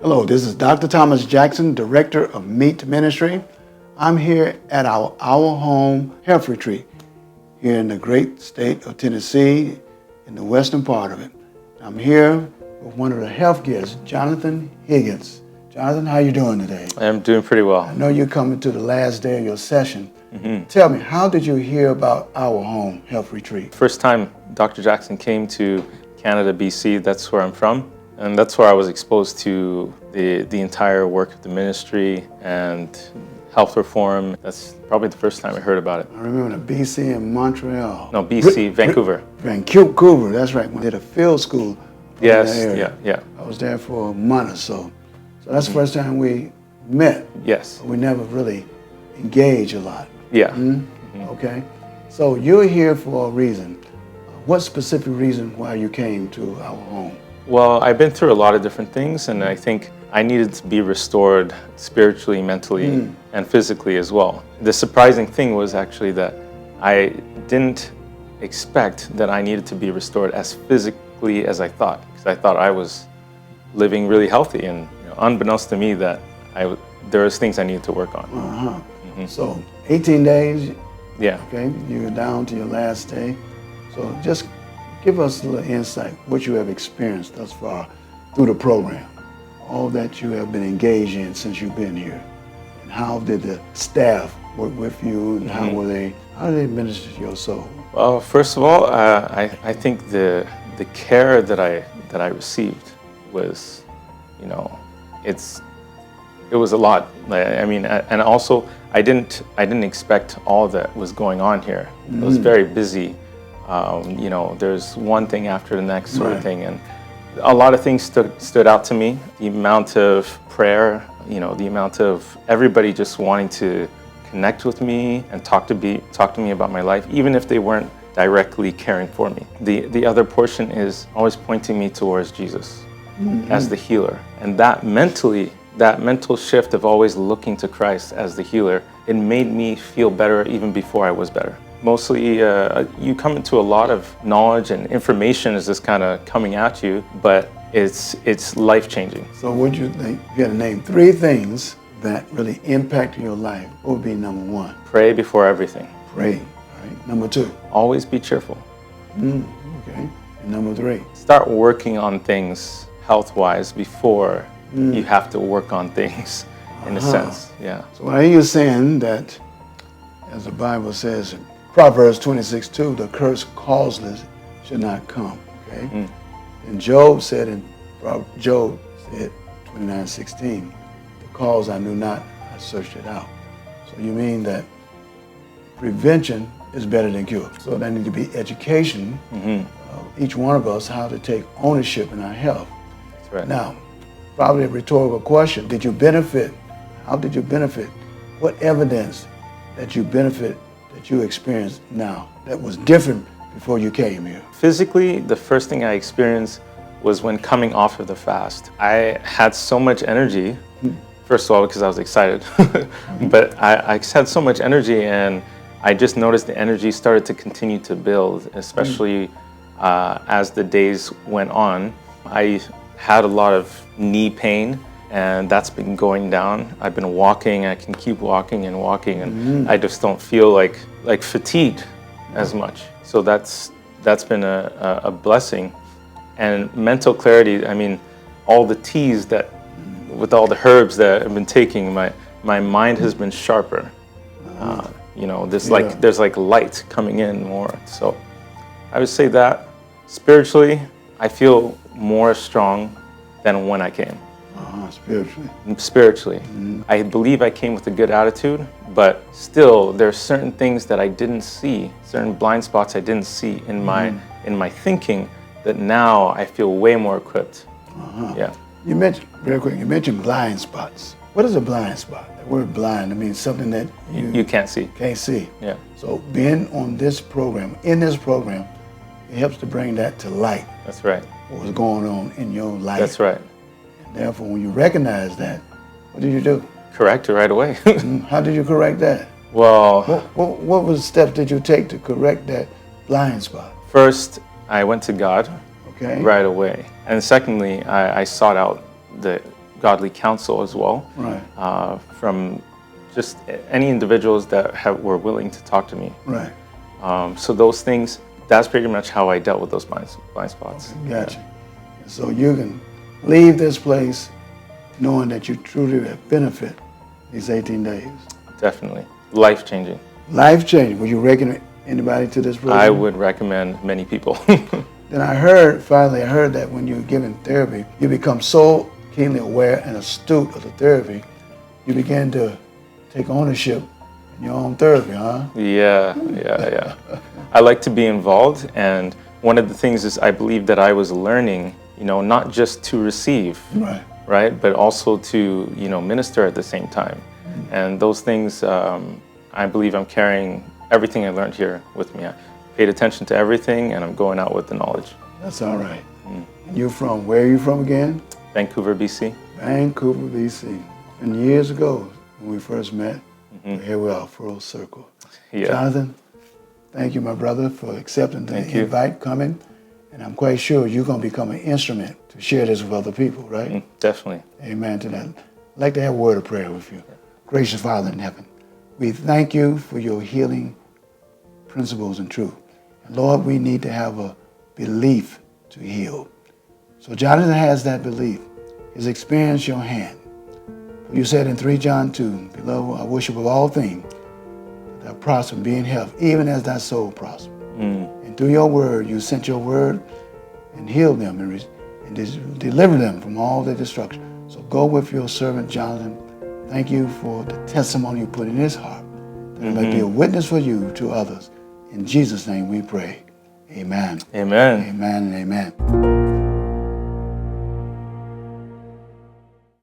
Hello, this is Dr. Thomas Jackson, Director of M.E.E.T Ministry. I'm here at our Home Health Retreat here in the great state of Tennessee, in the western part of it. I'm here with one of the health guests, Jonathan Higgins. Jonathan, how you doing today? I'm doing pretty well. I know you're coming to the last day of your session. Tell me, how did you hear about our Home Health Retreat? First time Dr. Jackson came to Canada, BC, that's where I'm from. And that's where I was exposed to the entire work of the ministry and health reform. That's probably the first time I heard about it. I remember the BC and Montreal. No, BC, Vancouver. Vancouver, that's right. We did a field school. Yes, yeah. I was there for a month or so. So that's the first time we met. Yes. We never really engaged a lot. Yeah. Okay. So you're here for a reason. What specific reason why you came to our home? Well, I've been through a lot of different things, and I think I needed to be restored spiritually, mentally, and physically as well. The surprising thing was actually that I didn't expect that I needed to be restored as physically as I thought, because I thought I was living really healthy, and unbeknownst to me that there was things I needed to work on. So 18 days, Yeah. okay, you're down to your last day. So just give us a little insight, what you have experienced thus far through the program, all that you have been engaged in since you've been here. And how did the staff work with you, and how did they minister to your soul? Well, first of all, I think the care that I received was, it was a lot. I mean, and also I didn't expect all that was going on here. It was very busy. There's one thing after the next sort of thing, and a lot of things stood out to me. The amount of prayer, the amount of everybody just wanting to connect with me and talk to me about my life, even if they weren't directly caring for me. The other portion is always pointing me towards Jesus as the healer, and that mental shift of always looking to Christ as the healer, it made me feel better even before I was better. Mostly, you come into a lot of knowledge and information is just kind of coming at you, but it's life-changing. So what do you think? You got to name 3 things that really impacted your life. What would be number 1? Pray before everything. Pray. All right. Number 2? Always be cheerful. Okay. And number 3? Start working on things health-wise before you have to work on things, in a sense. Yeah. So are you saying that, as the Bible says in Proverbs 26:2, the curse causeless should not come, okay? And Job said in Job 29:16, the cause I knew not, I searched it out. So you mean that prevention is better than cure. So there needs to be education of each one of us how to take ownership in our health. That's right. Now, probably a rhetorical question. Did you benefit? How did you benefit? What evidence that you benefit that you experienced now that was different before you came here? Physically, the first thing I experienced was when coming off of the fast. I had so much energy, first of all, because I was excited, but I had so much energy, and I just noticed the energy started to continue to build, especially as the days went on. I had a lot of knee pain, and that's been going down. I've been walking, I can keep walking, and I just don't feel like fatigued as much. So that's been a blessing. And mental clarity, I mean, all the teas with all the herbs that I've been taking, my mind has been sharper. There's like light coming in more. So I would say that spiritually, I feel more strong than when I came. Spiritually. I believe I came with a good attitude, but still there's certain things that I didn't see, certain blind spots I didn't see in my thinking, that now I feel way more equipped. Yeah. You mentioned blind spots. What is a blind spot? The word blind, I mean something that you can't see. Can't see. Yeah. So being on this program, it helps to bring that to light. That's right. What was going on in your life. That's right. Therefore, when you recognize that, what did you do? Correct it right away. How did you correct that? Well, what was the steps did you take to correct that blind spot? First, I went to God Okay. right away. And secondly, I sought out the godly counsel as well, Right. from just any individuals that were willing to talk to me. Right. So those things, that's pretty much how I dealt with those blind spots. Gotcha. So you can leave this place knowing that you truly have benefit these 18 days. Definitely. Life-changing. Life-changing. Would you recommend anybody to this program? I would recommend many people. Then I heard that when you're given therapy, you become so keenly aware and astute of the therapy, you begin to take ownership in your own therapy, huh? Yeah. I like to be involved, and one of the things is I believe that I was learning, not just to receive, right, but also to, minister at the same time. And those things, I believe I'm carrying everything I learned here with me. I paid attention to everything, and I'm going out with the knowledge. That's all right. Where are you from again? Vancouver, BC. Vancouver, BC. And years ago, when we first met, here we are, full circle. Yeah. Jonathan, thank you, my brother, for accepting the invite, coming. And I'm quite sure you're going to become an instrument to share this with other people, right? Definitely. Amen to that. I'd like to have a word of prayer with you. Gracious Father in heaven, we thank you for your healing principles and truth. And Lord, we need to have a belief to heal. So Jonathan has that belief. He's experienced your hand. You said in 3 John 2, Beloved, I wish above all things that thou prosper and be in health, even as thy soul prosper. And through your word, you sent your word and healed them and delivered them from all their destruction. So go with your servant Jonathan. Thank you for the testimony you put in his heart, that it may be a witness for you to others. In Jesus' name we pray. Amen. Amen. Amen and amen.